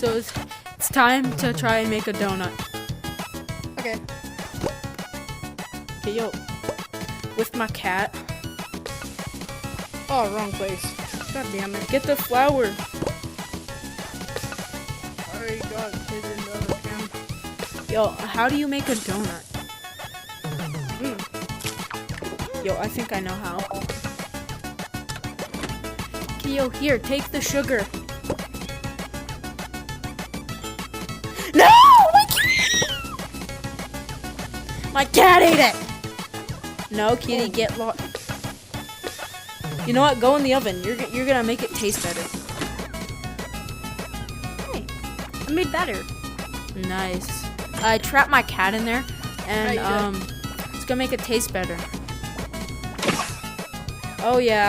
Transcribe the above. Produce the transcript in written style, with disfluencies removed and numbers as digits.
So it's time to try and make a donut. Okay. Okay, yo. With my cat. Oh, wrong place. God damn it. Get the flour. I already got it in the other pan. Yo, how do you make a donut? Yo, I think I know how. Okay, yo, here, take the sugar. No! My cat ate it! No, kitty, get lost. You know what? Go in the oven. You're gonna make it taste better. Hey, I made better. Nice. I trapped my cat in there, and Right, it's gonna make it taste better. Oh yeah.